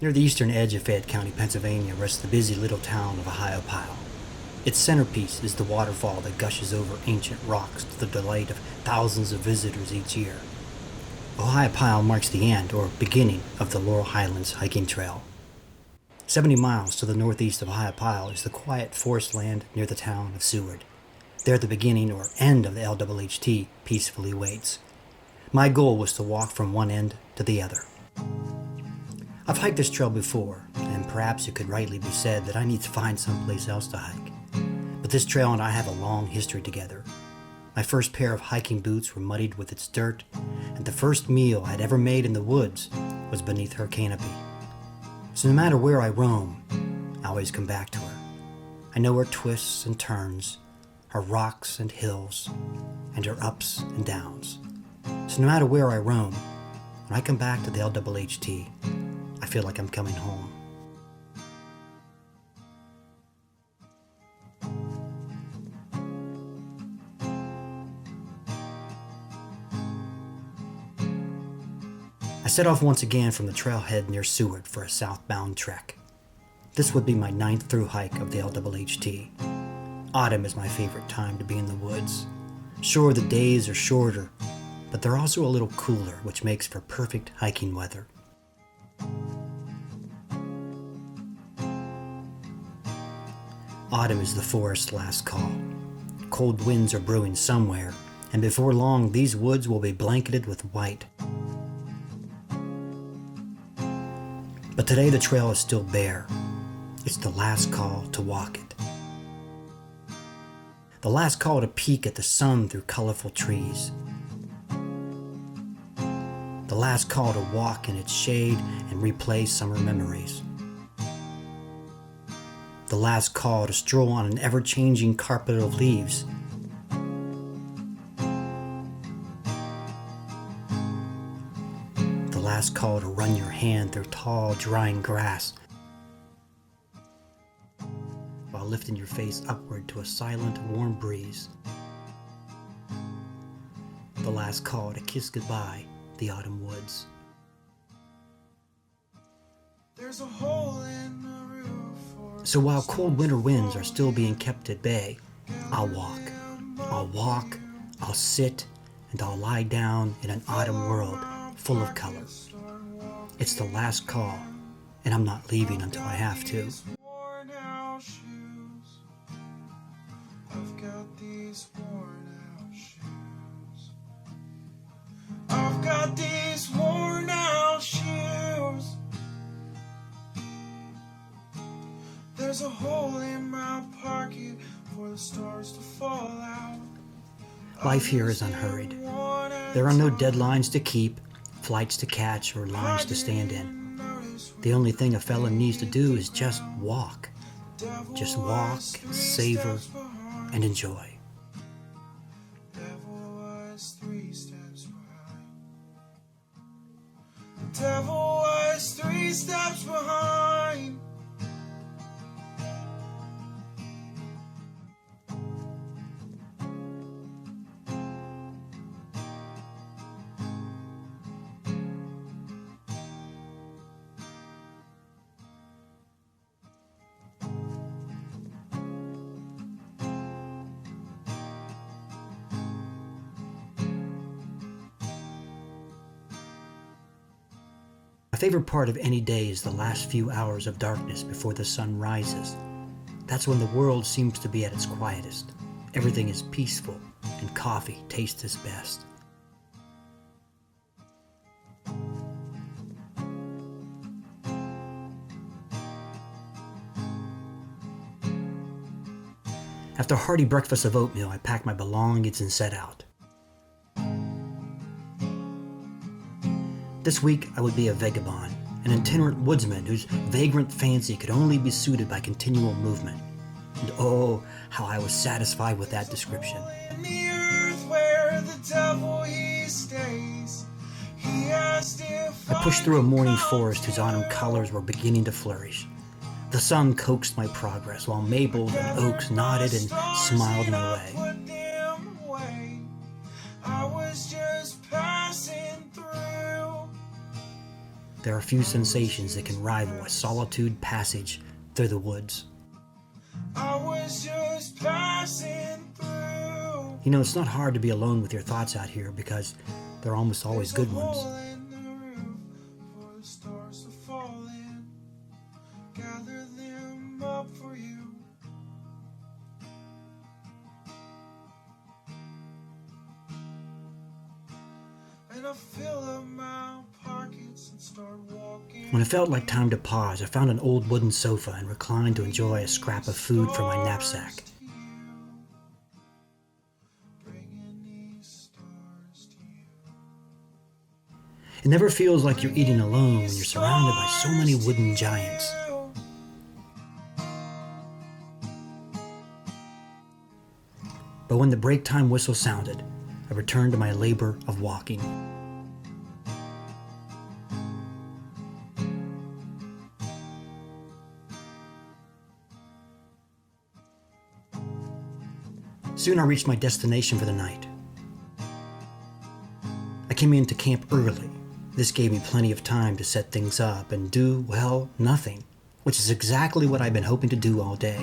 Near the eastern edge of Fayette County, Pennsylvania, rests the busy little town of Ohiopyle. Its centerpiece is the waterfall that gushes over ancient rocks to the delight of thousands of visitors each year. Ohiopyle marks the end, or beginning, of the Laurel Highlands Hiking Trail. 70 miles to the northeast of Ohiopyle is the quiet forest land near the town of Seward. There the beginning, or end, of the LWHT peacefully waits. My goal was to walk from one end to the other. I've hiked this trail before, and perhaps it could rightly be said that I need to find someplace else to hike. But this trail and I have a long history together. My first pair of hiking boots were muddied with its dirt, and the first meal I'd ever made in the woods was beneath her canopy. So no matter where I roam, I always come back to her. I know her twists and turns, her rocks and hills, and her ups and downs. So no matter where I roam, when I come back to the LWHT, I feel like I'm coming home. I set off once again from the trailhead near Seward for a southbound trek. This would be my 9th through hike of the LWHT. Autumn is my favorite time to be in the woods. Sure, the days are shorter, but they're also a little cooler, which makes for perfect hiking weather. Autumn is the forest's last call. Cold winds are brewing somewhere, and before long these woods will be blanketed with white. But today the trail is still bare. It's the last call to walk it. The last call to peek at the sun through colorful trees. The last call to walk in its shade and replay summer memories. The last call to stroll on an ever-changing carpet of leaves. The last call to run your hand through tall, drying grass while lifting your face upward to a silent, warm breeze. The last call to kiss goodbye the autumn woods. There's a hole in the roof. So while cold winter winds are still being kept at bay, I'll walk. I'll sit, and I'll lie down in an autumn world full of color. It's the last call, and I'm not leaving until I have to. I've got these worn out shoes. I've got these worn out shoes. There's a hole in my pocket for the stars to fall out. Life here is unhurried. There are no deadlines to keep, flights to catch, or lines to stand in. The only thing a fella needs to do is just walk. Just walk, savor, and enjoy. Devil was 3 steps behind. The devil was 3 steps behind. My favorite part of any day is the last few hours of darkness before the sun rises. That's when the world seems to be at its quietest. Everything is peaceful, and coffee tastes its best. After a hearty breakfast of oatmeal, I packed my belongings and set out. This week, I would be a vagabond, an itinerant woodsman whose vagrant fancy could only be suited by continual movement. And oh, how I was satisfied with that description. In the earth where the devil he stays, he asked if I pushed through a morning forest whose autumn colors were beginning to flourish. The sun coaxed my progress, while maples and oaks nodded and smiled my way. I was just passing through. there are few sensations that can rival a solitude passage through the woods. I was just passing through. You know, it's not hard to be alone with your thoughts out here because they're almost always good ones. Hole in the roof for the stars to fall in. Gather them up for you. And I fill up my pockets and start walking. When it felt like time to pause, I found an old wooden sofa and reclined to enjoy a scrap of food from my knapsack. It never feels like you're eating alone when you're surrounded by so many wooden giants. But when the break time whistle sounded, I returned to my labor of walking. Soon I reached my destination for the night. I came into camp early. This gave me plenty of time to set things up and do, well, nothing, which is exactly what I've been hoping to do all day.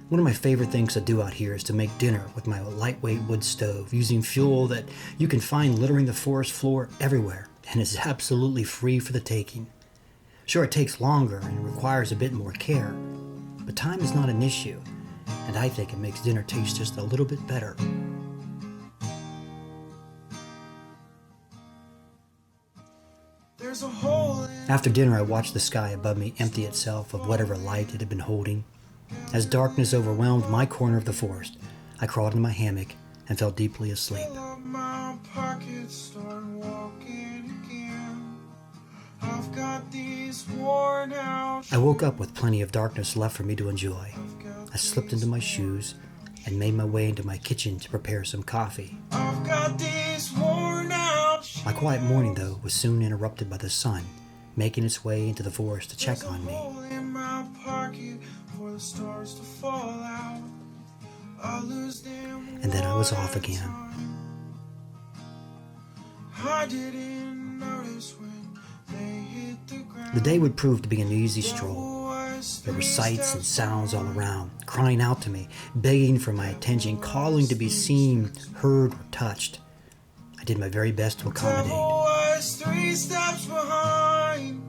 One of my favorite things to do out here is to make dinner with my lightweight wood stove, using fuel that you can find littering the forest floor everywhere and is absolutely free for the taking. Sure, it takes longer and requires a bit more care, but time is not an issue, and I think it makes dinner taste just a little bit better. There's a hole in. After dinner, I watched the sky above me empty itself of whatever light it had been holding. As darkness overwhelmed my corner of the forest, I crawled into my hammock and fell deeply asleep. Fill up my pockets, start walking again. I've got these worn out. I woke up with plenty of darkness left for me to enjoy. I slipped into my shoes and made my way into my kitchen to prepare some coffee. I've got these worn out. My quiet morning, though, was soon interrupted by the sun, making its way into the forest to check on me. Hole in my pocket for the stars to fall out. I lose them. And then I was off again. I didn't notice when they hit the ground. The day would prove to be an easy stroll. There were sights and sounds all around, crying out to me, begging for my attention, calling to be seen, heard, or touched. I did my very best to accommodate. Devil was 3 steps behind.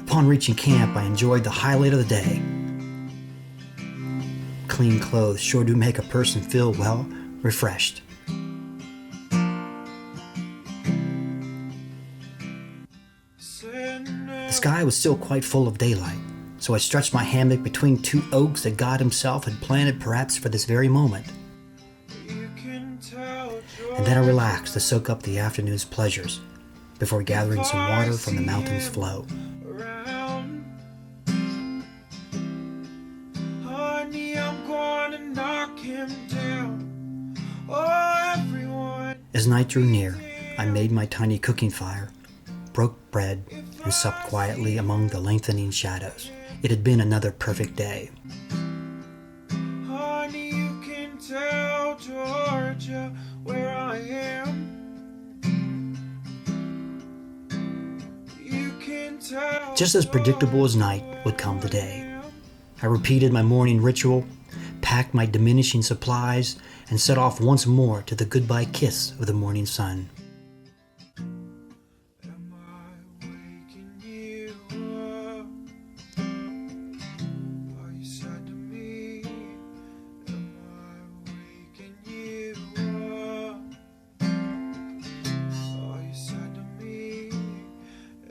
Upon reaching camp, I enjoyed the highlight of the day. Clean clothes sure do make a person feel, well, refreshed. The sky was still quite full of daylight, so I stretched my hammock between 2 oaks that God himself had planted perhaps for this very moment. And then I relaxed to soak up the afternoon's pleasures before gathering some water from the mountain's flow. Honey, I'm gonna knock him down. Oh, everyone. As night drew near, I made my tiny cooking fire, broke bread, and supped quietly among the lengthening shadows. It had been another perfect day. Honey, you can tell Georgia where I am. You can tell. Just as predictable as night would come the day. I repeated my morning ritual, packed my diminishing supplies, and set off once more to the goodbye kiss of the morning sun. Am I waking you up? Are you sad to me? Am I waking you up? Are you sad to me?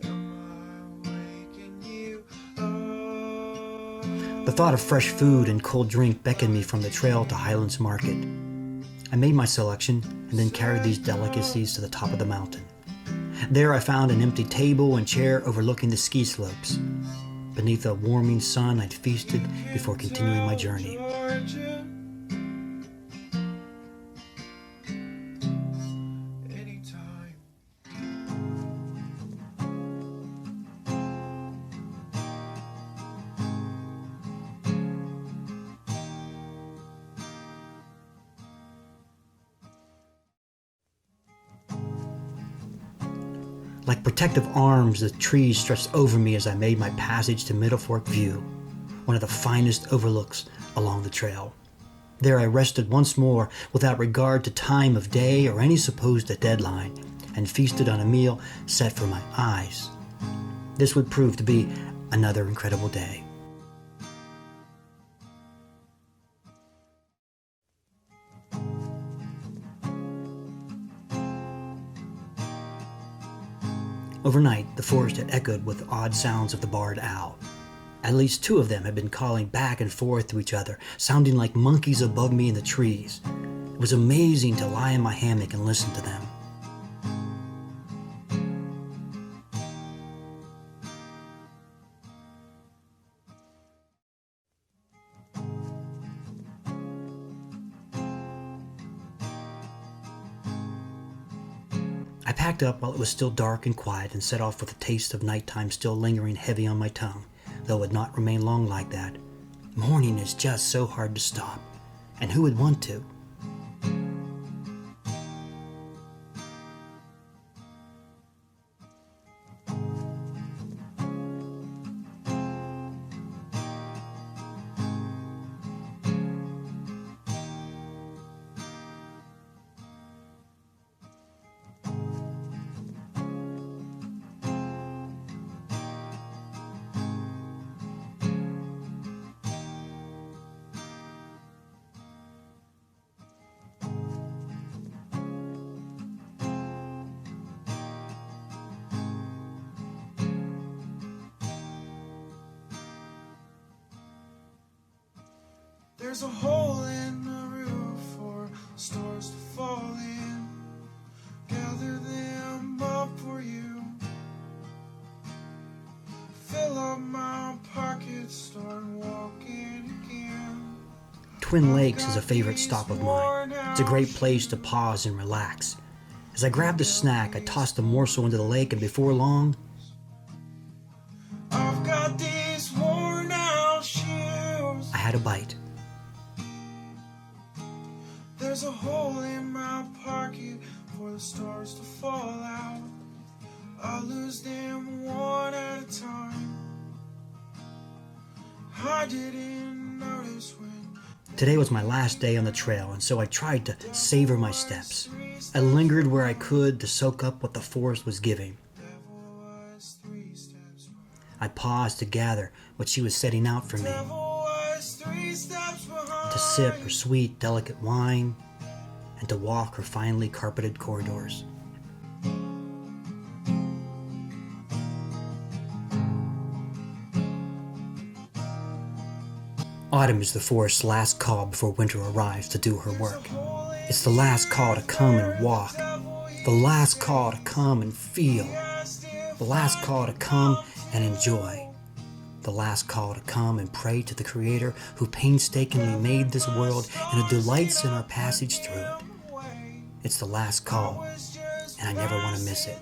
Am I waking you up? The thought of fresh food and cold drink beckoned me from the trail to Highlands Market. I made my selection and then carried these delicacies to the top of the mountain. There I found an empty table and chair overlooking the ski slopes. Beneath a warming sun, I'd feasted before continuing my journey. Like protective arms, the trees stretched over me as I made my passage to Middle Fork View, one of the finest overlooks along the trail. There I rested once more without regard to time of day or any supposed deadline, and feasted on a meal set for my eyes. This would prove to be another incredible day. Overnight, the forest had echoed with odd sounds of the barred owl. At least two of them had been calling back and forth to each other, sounding like monkeys above me in the trees. It was amazing to lie in my hammock and listen to them. I packed up while it was still dark and quiet and set off with a taste of nighttime still lingering heavy on my tongue, though it would not remain long like that. Morning is just so hard to stop, and who would want to? There's a hole in the roof for stars to fall in. Gather them up for you. Fill up my pockets, start walking again. Twin Lakes is a favorite stop of mine. It's a great place to pause and relax. As I grabbed a snack, I tossed a morsel into the lake, and before long, I've got these worn out shoes. I had a bite. There's a hole in my pocket for the stars to fall out. I lose them one at a time. I didn't notice when. Today was my last day on the trail, and so I tried to savor my steps. I lingered where I could to soak up what the forest was giving. I paused to gather what she was setting out for me. To sip her sweet, delicate wine, and to walk her finely carpeted corridors. Autumn is the forest's last call before winter arrives to do her work. It's the last call to come and walk, the last call to come and feel, the last call to come and enjoy, the last call to come and pray to the Creator who painstakingly made this world and who delights in our passage through it. It's the last call, and I never want to miss it.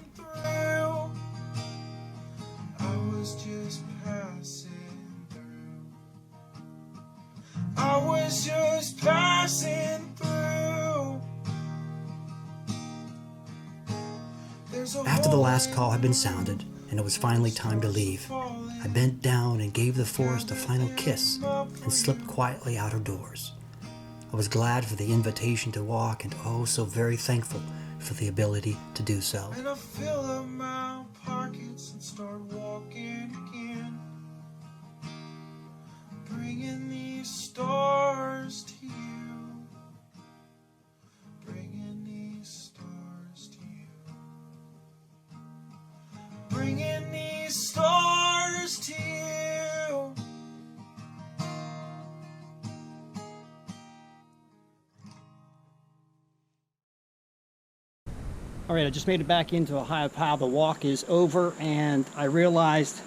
I was just passing through. After the last call had been sounded, and it was finally time to leave, I bent down and gave the forest a final kiss and slipped quietly out of doors. I was glad for the invitation to walk and oh so very thankful for the ability to do so. And I fill up my pockets and start walking again, bringing these stars to you, bringing these stars to you, bringing these stars to you. All right, I just made it back into Ohiopyle. The walk is over, and I realized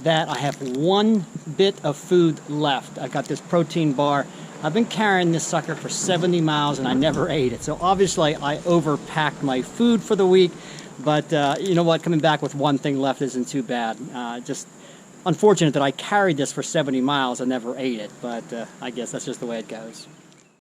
that I have one bit of food left. I've got this protein bar. I've been carrying this sucker for 70 miles, and I never ate it. So obviously, I overpacked my food for the week. But you know what? Coming back with one thing left isn't too bad. Just unfortunate that I carried this for 70 miles and never ate it. But I guess that's just the way it goes.